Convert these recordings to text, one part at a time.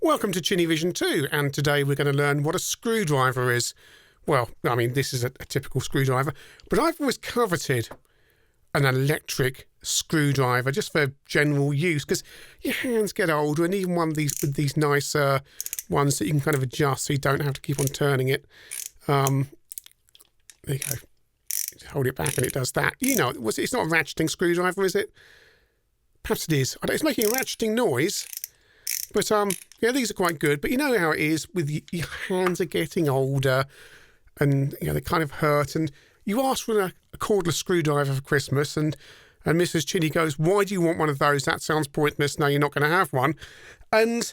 Welcome to Chinny Vision 2, and today we're going to learn what a screwdriver is. Well, I mean, this is a typical screwdriver, but I've always coveted an electric screwdriver just for general use, because your hands get older, and even one of these with these nice ones that you can kind of adjust so you don't have to keep on turning it. There you go. Just hold it back and it does that. You know, it's not a ratcheting screwdriver, is it? Perhaps it is. It's making a ratcheting noise. But, yeah, these are quite good. But you know how it is with your hands are getting older and, you know, they kind of hurt. And you ask for a cordless screwdriver for Christmas and Mrs. Chinny goes, why do you want one of those? That sounds pointless. No, you're not going to have one. And,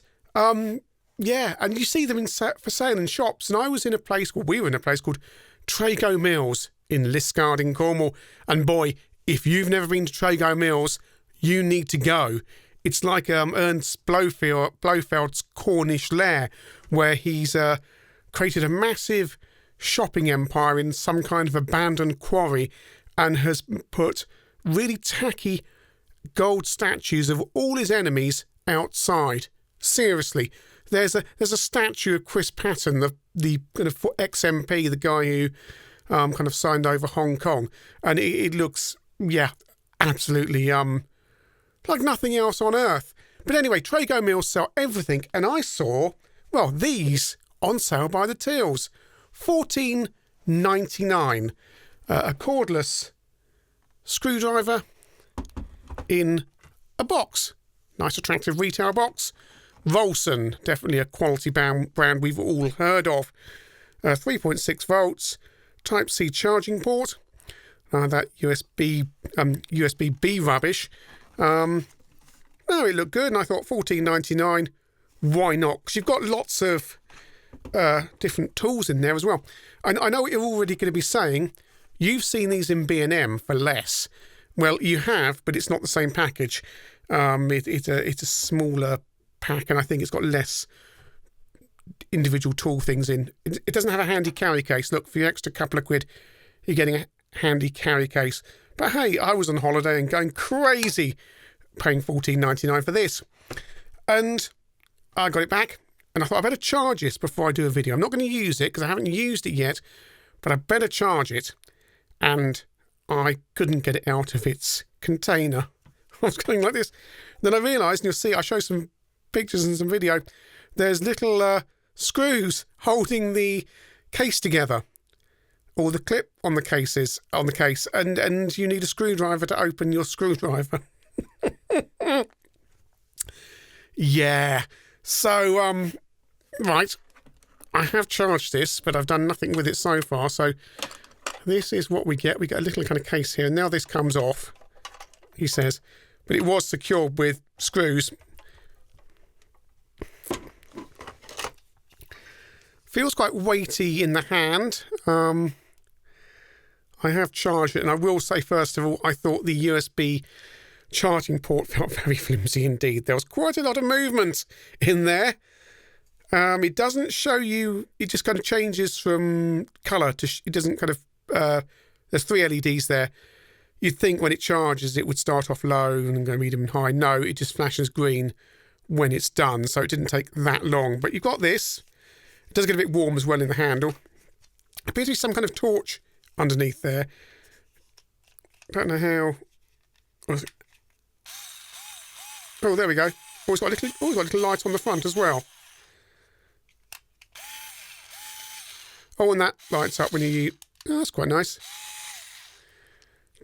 yeah, and you see them for sale in shops. And we were in a place called Trago Mills in Liskeard in Cornwall. And boy, if you've never been to Trago Mills, you need to go. It's like Ernst Blofeld's Cornish lair, where he's created a massive shopping empire in some kind of abandoned quarry and has put really tacky gold statues of all his enemies outside. Seriously, there's a statue of Chris Patton, the kind of ex-MP, the guy who kind of signed over Hong Kong, and it looks, yeah, absolutely like nothing else on earth. But anyway, Trago Mills sell everything, and I saw, well, these on sale by the tills. $14.99. A cordless screwdriver in a box. Nice, attractive retail box. Rolson, definitely a quality brand we've all heard of. 3.6 volts, Type-C charging port. That USB-B rubbish. No, it looked good, and I thought $14.99, why not? Because you've got lots of different tools in there as well. And I know what you're already going to be saying. You've seen these in B&M for less. Well, you have, but it's not the same package. It's a smaller pack, and I think it's got less individual tool things in. It doesn't have a handy carry case. Look, for your extra couple of quid, you're getting a handy carry case. But hey, I was on holiday and going crazy paying $14.99 for this. And I got it back, and I thought I better charge this before I do a video. I'm not going to use it because I haven't used it yet, but I better charge it. And I couldn't get it out of its container. I was going like this. Then I realised, and you'll see, I show some pictures and some video, there's little screws holding the case together. Or the clip on the case, and you need a screwdriver to open your screwdriver. Yeah. So, right. I have charged this, but I've done nothing with it so far. So this is what we get. We get a little kind of case here. Now this comes off, he says, but it was secured with screws. Feels quite weighty in the hand. I have charged it, and I will say, first of all, I thought the USB charging port felt very flimsy indeed. There was quite a lot of movement in there. It doesn't show you, it just kind of changes from colour to, it doesn't kind of, there's 3 LEDs there. You'd think when it charges it would start off low and go medium and high. No, it just flashes green when it's done, so it didn't take that long. But you've got this. It does get a bit warm as well in the handle. Appears to be some kind of torch underneath there. Don't know how. Oh, there we go. Oh, it's got a little light on the front as well. Oh, and that lights up when you use. Oh, that's quite nice.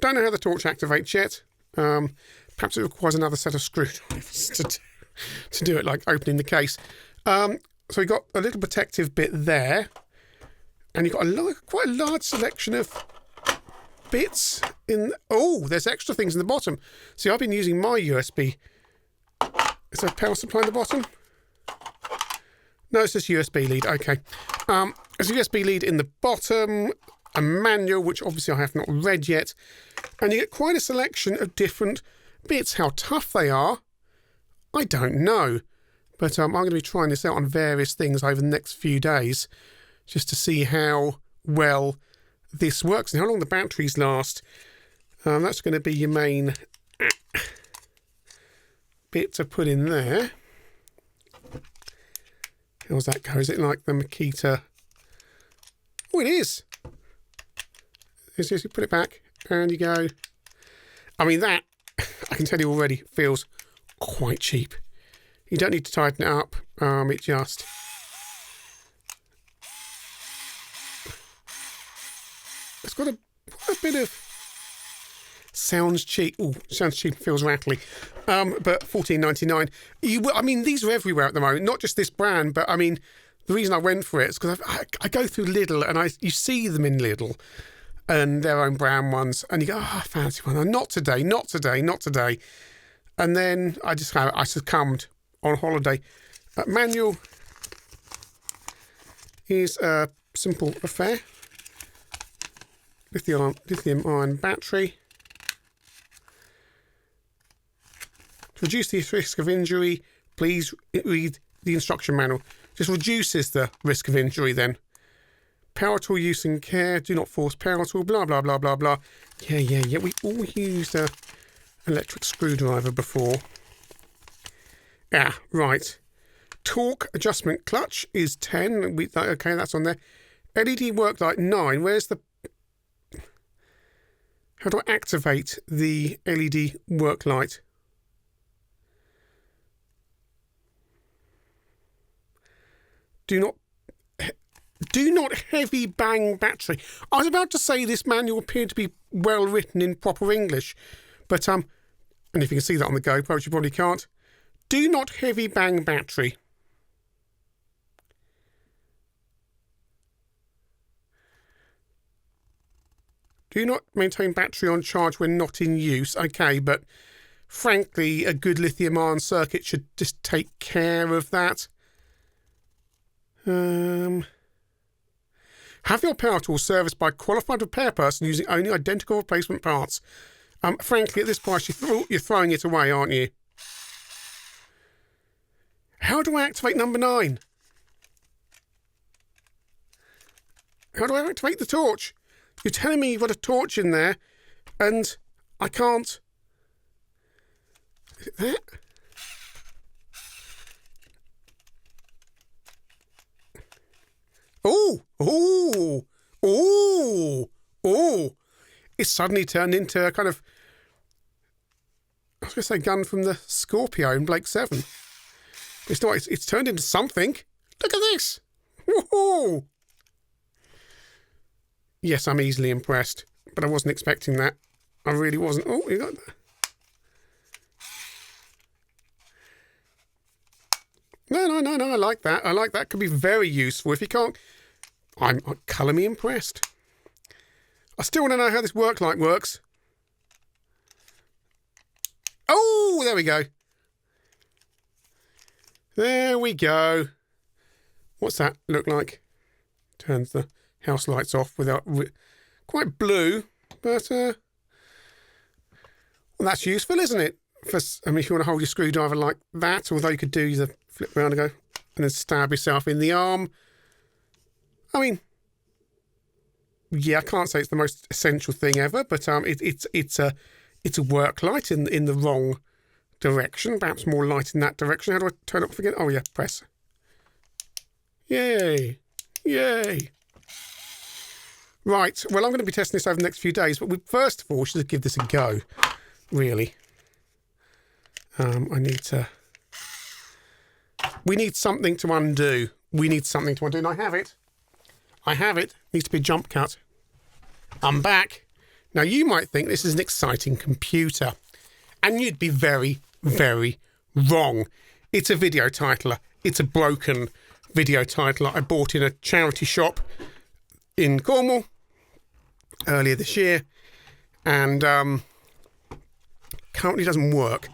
Don't know how the torch activates yet. Perhaps it requires another set of screwdrivers to do it, like opening the case. So we've got a little protective bit there. And you've got quite a large selection of bits in. Oh, there's extra things in the bottom. See, I've been using my USB. Is there a power supply in the bottom? No, it's just USB lead. Okay. There's a USB lead in the bottom, a manual, which obviously I have not read yet. And you get quite a selection of different bits. How tough they are, I don't know. But I'm going to be trying this out on various things over the next few days, just to see how well this works and how long the batteries last. That's going to be your main bit to put in there. How's that go? Is it like the Makita? Oh, it is. It's just you put it back and you go. I mean, that, I can tell you already, feels quite cheap. You don't need to tighten it up. It just... It's got a bit of... Sounds cheap. Oh, sounds cheap, feels rattly. But $14.99. I mean, these are everywhere at the moment. Not just this brand, but I mean, the reason I went for it is because I go through Lidl and you see them in Lidl and their own brand ones, and you go, oh, I fancy one. Oh, not today, not today, not today. And then I succumbed on holiday. Manual is a simple affair. Lithium ion battery. To reduce the risk of injury, please read the instruction manual. Just reduces the risk of injury then. Power tool use and care. Do not force power tool. Blah, blah, blah, blah, blah. Yeah. We all used an electric screwdriver before. Ah, right. Torque adjustment clutch is 10. Okay, that's on there. LED work light 9. Where's the... How do I activate the LED work light? Do not heavy bang battery. I was about to say this manual appeared to be well written in proper English, but and if you can see that on the GoPro, which you probably can't. Do not heavy bang battery. Do not maintain battery on charge when not in use. Okay, but frankly, a good lithium-ion circuit should just take care of that. Have your power tool serviced by a qualified repair person using only identical replacement parts. Frankly, at this price, you're throwing it away, aren't you? How do I activate number 9? How do I activate the torch? You're telling me you've got a torch in there, and I can't... Is it that? Oh! It's suddenly turned into a kind of... I was going to say gun from the Scorpio in Blake 7. It's not. It's turned into something. Look at this! Woohoo! Yes, I'm easily impressed, but I wasn't expecting that. I really wasn't. Oh, you got that. No, I like that. I like that. Could be very useful. If you can't... I'm colour me impressed. I still want to know how this work light works. Oh, there we go. There we go. What's that look like? Turns the house lights off without... Quite blue, but... Well, that's useful, isn't it? I mean, if you want to hold your screwdriver like that, although you could do the flip around and go and then stab yourself in the arm. I mean, yeah, I can't say it's the most essential thing ever, but it's a work light in the wrong direction. Perhaps more light in that direction. How do I turn it off again? Oh yeah, press. Yay! Right. Well, I'm going to be testing this over the next few days, but first of all, we should give this a go. Really. We need something to undo. And I have it. Needs to be a jump cut. I'm back. Now, you might think this is an exciting computer, and you'd be very, very wrong. It's a video titler. It's a broken video titler I bought in a charity shop in Cornwall earlier this year, and currently doesn't work.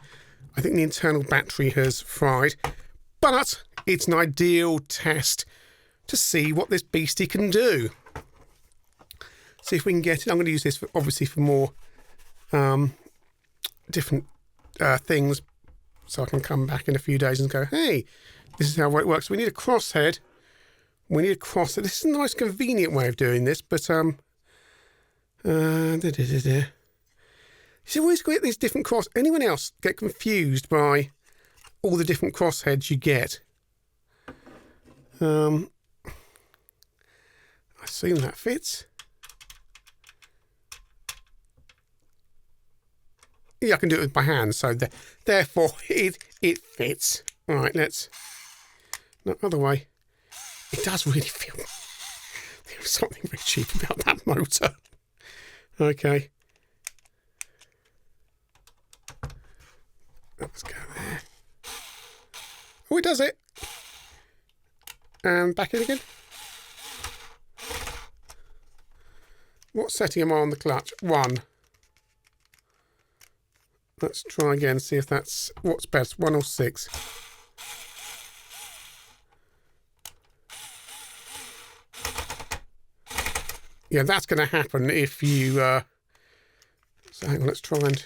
I think the internal battery has fried, but it's an ideal test to see what this beastie can do. See if we can get it. I'm going to use this obviously for more different things, so I can come back in a few days and go, hey, this is how it works. We need a crosshead. This isn't the most convenient way of doing this, but you always get these different Anyone else get confused by all the different crossheads you get? I assume that fits. Yeah, I can do it with my hands, so therefore it fits. All right, let's... No, other way. It does really feel... There's something very cheap about that motor. Okay. Let's go there. Oh, it does it. And back in again. What setting am I on the clutch? 1. Let's try again, see if that's what's best, 1 or 6. Yeah, that's going to happen if you... So hang on, let's try and...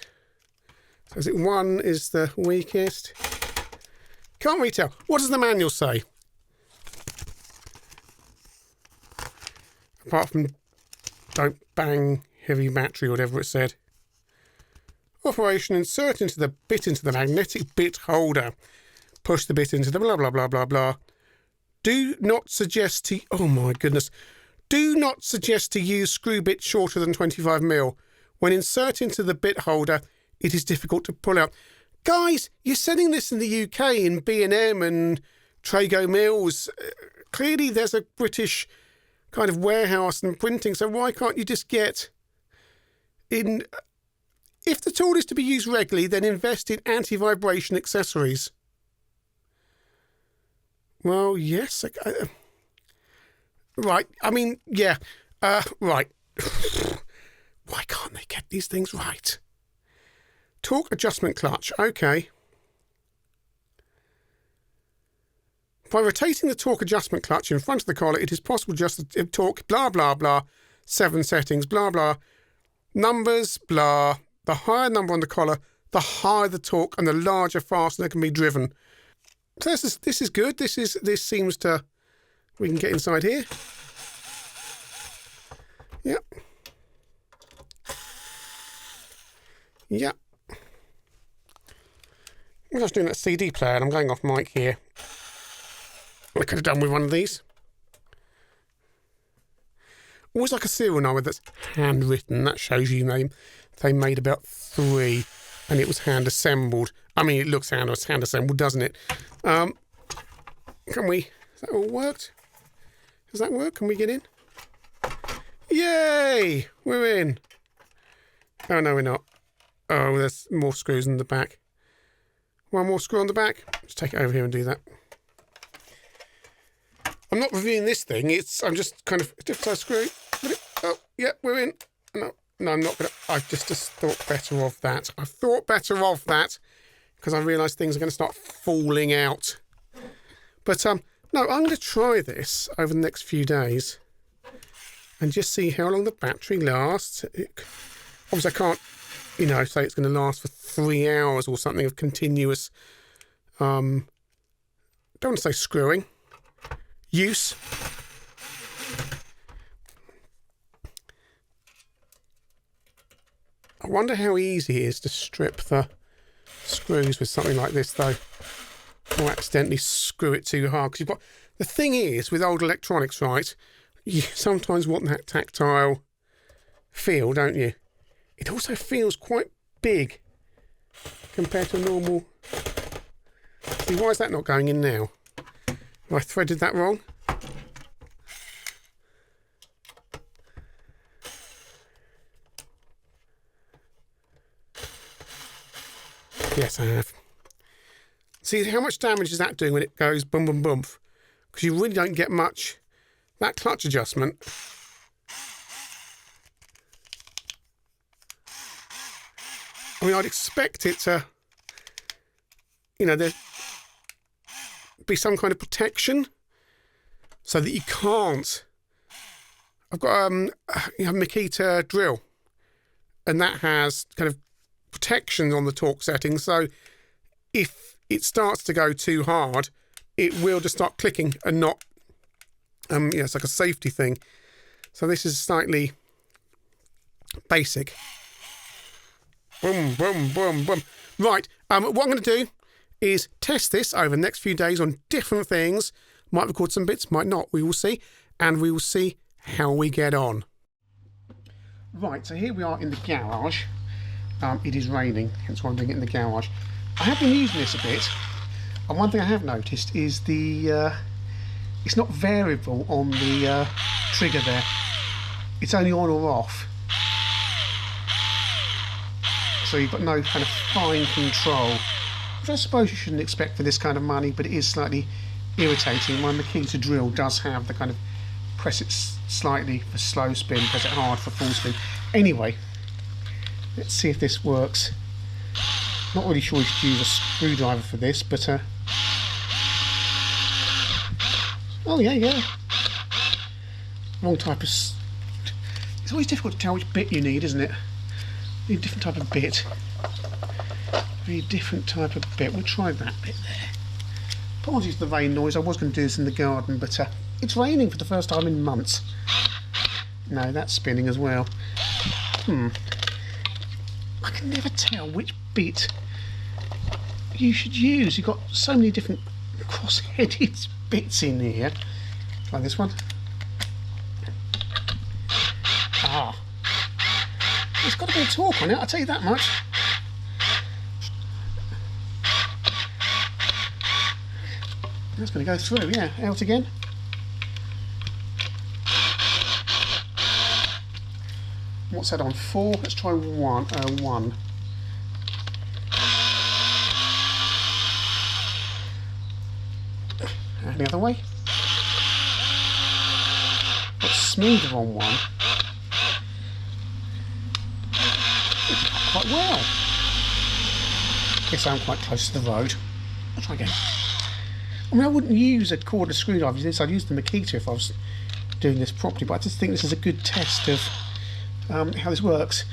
So is it 1 is the weakest? Can't really tell. What does the manual say? Apart from don't bang heavy battery, whatever it said. Operation: insert into the bit into the magnetic bit holder. Push the bit into the blah, blah, blah, blah, blah. Do not suggest to... Oh, my goodness. Do not suggest to use screw bit shorter than 25mm. When inserting into the bit holder, it is difficult to pull out. Guys, you're selling this in the UK in B&M and Trago Mills. Clearly, there's a British kind of warehouse and printing, so why can't you just get in... If the tool is to be used regularly, then invest in anti-vibration accessories. Well, yes. Right. I mean, yeah. Right. Why can't they get these things right? Torque adjustment clutch. Okay. By rotating the torque adjustment clutch in front of the collar, it is possible just to torque, blah, blah, blah, 7 settings, blah, blah, numbers, blah. The higher number on the collar, the higher the torque and the larger fastener can be driven. So this is good. This seems to... We can get inside here. Yep. Yep. I was doing that CD player and I'm going off mic here. I could have done with one of these. Always like a serial number that's handwritten. That shows you they made about 3 and it was hand assembled. I mean, it looks hand assembled, doesn't it? Can we... Has that all worked? Does that work? Can we get in? Yay! We're in. Oh, no, we're not. Oh, there's more screws in the back. One more screw on the back. Let's take it over here and do that. I'm not reviewing this thing. I'm just kind of... Different size screw. Oh, yeah, we're in. No, I'm not going to... I just thought better of that. I thought better of that because I realised things are going to start falling out. But, no, I'm going to try this over the next few days and just see how long the battery lasts. Obviously, I can't, say it's going to last for 3 hours or something of continuous, don't want to say screwing, use. I wonder how easy it is to strip the screws with something like this, though. Or accidentally screw it too hard. Because the thing is, with old electronics, right, you sometimes want that tactile feel, don't you? It also feels quite big compared to normal. See, why is that not going in now? Have I threaded that wrong? Yes, I have. See, how much damage is that doing when it goes boom, boom, boom? Because you really don't get much. That clutch adjustment. I mean, I'd expect it to, there be some kind of protection so that you can't. I've got a Makita drill, and that has kind of protection on the torque setting. So if it starts to go too hard, it will just start clicking and not. It's like a safety thing. So this is slightly basic. Boom, boom, boom, boom. Right. What I'm going to do is test this over the next few days on different things. Might record some bits, might not. We will see, and we will see how we get on. Right, so here we are in the garage. It is raining, hence why I'm doing it in the garage. I have been using this a bit, and one thing I have noticed is it's not variable on the trigger there. It's only on or off. So you've got no kind of fine control, which I suppose you shouldn't expect for this kind of money, but it is slightly irritating. My Makita drill does have the kind of press it slightly for slow spin, press it hard for full spin. Anyway, let's see if this works. Not really sure you should use a screwdriver for this, but oh yeah. Wrong type of... It's always difficult to tell which bit you need, isn't it? You need a different type of bit. Very different type of bit. We'll try that bit there. Apologies for the rain noise. I was going to do this in the garden, but it's raining for the first time in months. No, that's spinning as well. I can never tell which bit you should use. You've got so many different cross-headed bits in here. Try this one. It's got a bit of torque on it, I'll tell you that much. That's going to go through, yeah. Out again. What's that on? 4? Let's try 1. 1. And the other way. It's smoother on 1. It's quite well. Guess I'm quite close to the road. I'll try again. I mean, I wouldn't use a cordless screwdriver for this. I'd use the Makita if I was doing this properly, but I just think this is a good test of how this works.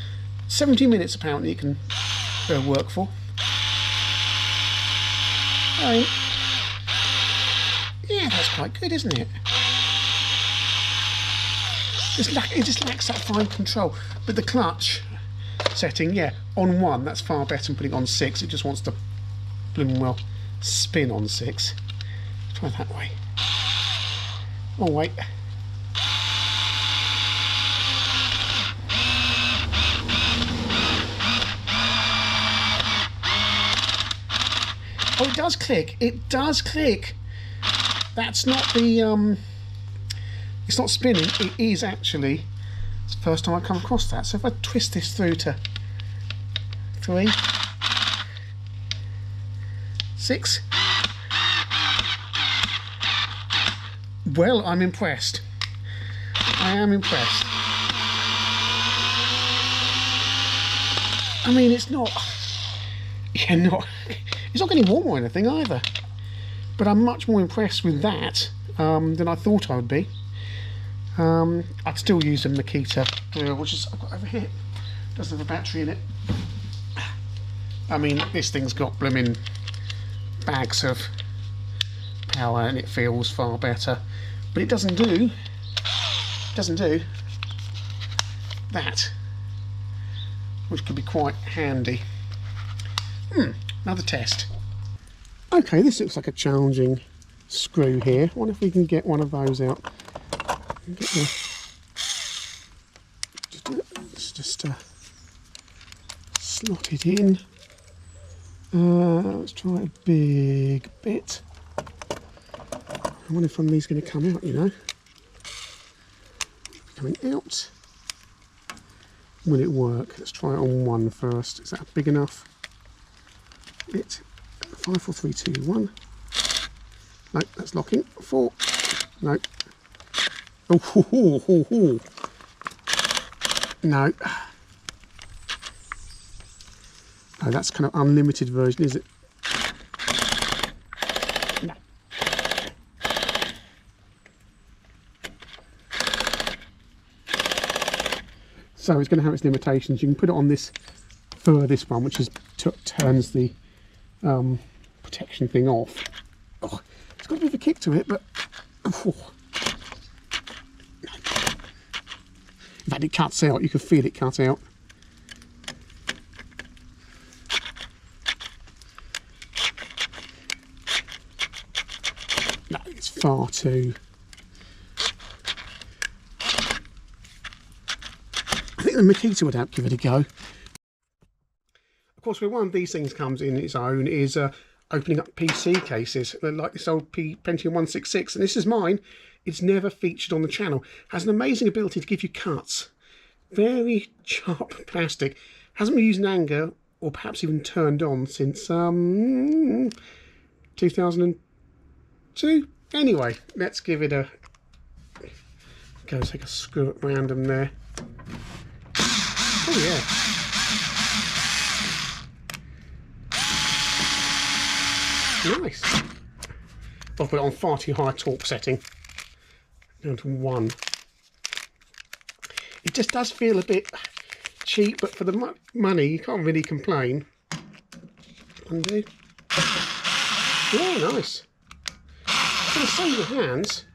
70 minutes apparently it can work for. Yeah, that's quite good, isn't it? It just lacks that fine control. But the clutch setting, yeah, on 1, that's far better than putting it on 6. It just wants to blooming well spin on 6. Try that way. Oh wait. Oh, it does click. It does click. That's not the it's not spinning. It is actually. It's the first time I've come across that. So if I twist this through to 3, 6. Well, I'm impressed. I am impressed. I mean, it's not... Yeah, it's not getting warm or anything either. But I'm much more impressed with that than I thought I would be. I'd still use a Makita drill, which is I've got over here. Doesn't have a battery in it. I mean, this thing's got blooming bags of power and it feels far better. But it doesn't do that, which could be quite handy. Another test. Okay, this looks like a challenging screw here. I wonder if we can get one of those out. Let's just slot it in. Let's try a big bit. I wonder if one of these is going to come out, you know. Coming out. Will it work? Let's try it on 1 first. Is that big enough? Bit. 5, 4, 3, 2, 1. No, that's locking. 4. No. Oh. No. No, that's kind of unlimited version, is it? No. So it's going to have its limitations. You can put it on this furthest one, which is turns the protection thing off. Oh, it's got a bit of a kick to it, but oh. In fact, it cuts out. You can feel it cut out. No, it's far too... I think the Makita would give it a go. Of course, where one of these things comes in its own is opening up PC cases, like this old Pentium 166, and this is mine. It's never featured on the channel. Has an amazing ability to give you cuts. Very sharp plastic. Hasn't been used in anger, or perhaps even turned on since 2002. Anyway, let's give it a go. Take a screw at random there. Oh yeah. Nice. I've put it on far too high torque setting. Down to 1. It just does feel a bit cheap, but for the money, you can't really complain. Undo. Yeah, nice. For the same hands.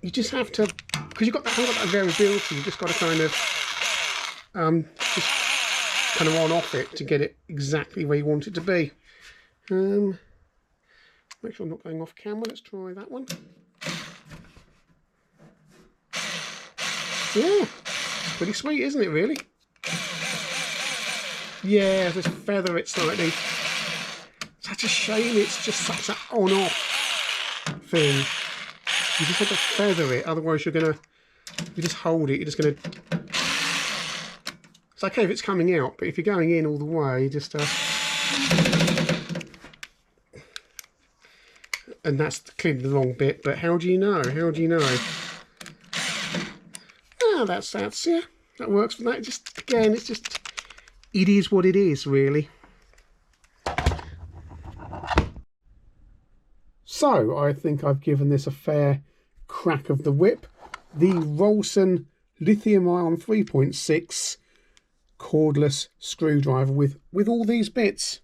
You just have to, because you've got that variability, you've just got to kind of just kind of on off it to get it exactly where you want it to be. Make sure I'm not going off camera. Let's try that one. Yeah, pretty sweet, isn't it, really? Yeah, just feather it slightly. Such a shame it's just such an on-off thing. You just have to feather it, otherwise you're gonna, if you just hold it, you're just gonna, it's okay if it's coming out, but if you're going in all the way, just and that's clearly the wrong bit, but how do you know? How do you know? Oh, that's yeah, that works for that. Just, again, it's just, it is what it is, really. So, I think I've given this a fair crack of the whip. The Rolson lithium-ion 3.6 cordless screwdriver with all these bits.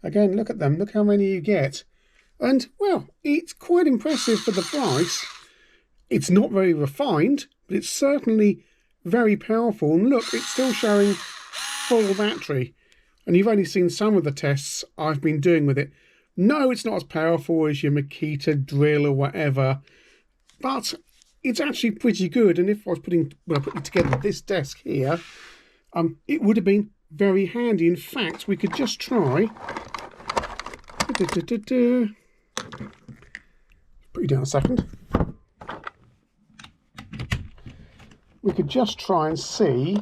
Again, look at them. Look how many you get. And, well, it's quite impressive for the price. It's not very refined, but it's certainly very powerful. And look, it's still showing full battery. And you've only seen some of the tests I've been doing with it. No, it's not as powerful as your Makita drill or whatever, but it's actually pretty good. And if I was putting together this desk here, it would have been very handy. In fact, we could just try. Put you down a second. We could just try and see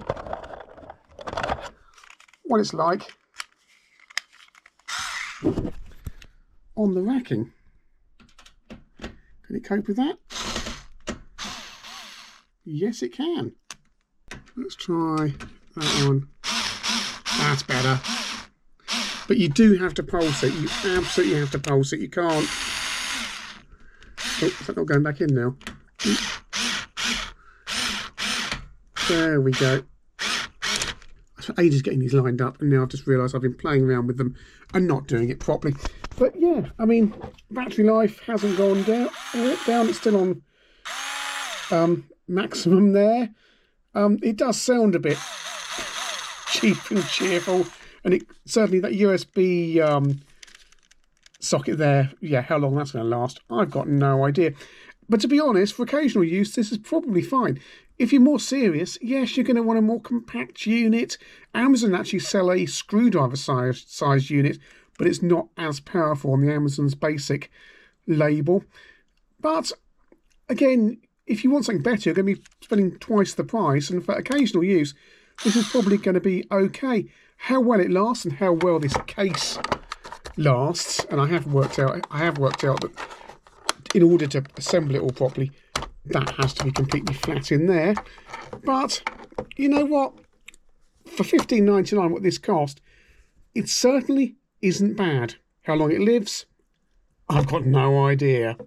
what it's like on the racking. Can it cope with that? Yes, it can. Let's try that one. That's better. But you do have to pulse it. You absolutely have to pulse it. You can't. Oh, is that not going back in now? There we go. I spent ages getting these lined up, and now I've just realised I've been playing around with them and not doing it properly. But yeah, I mean, battery life hasn't gone down. It's still on maximum there. It does sound a bit cheap and cheerful, and it certainly, that USB socket there, yeah, how long that's going to last, I've got no idea. But to be honest, for occasional use, this is probably fine. If you're more serious, yes, you're going to want a more compact unit. Amazon actually sell a screwdriver size unit, but it's not as powerful on the Amazon's basic label. But again, if you want something better, you're going to be spending twice the price, and for occasional use, this is probably going to be okay. How well it lasts and how well this case lasts, and I have worked out that in order to assemble it all properly, that has to be completely flat in there. But you know what? For $15.99, what this cost, it certainly isn't bad. How long it lives, I've got no idea.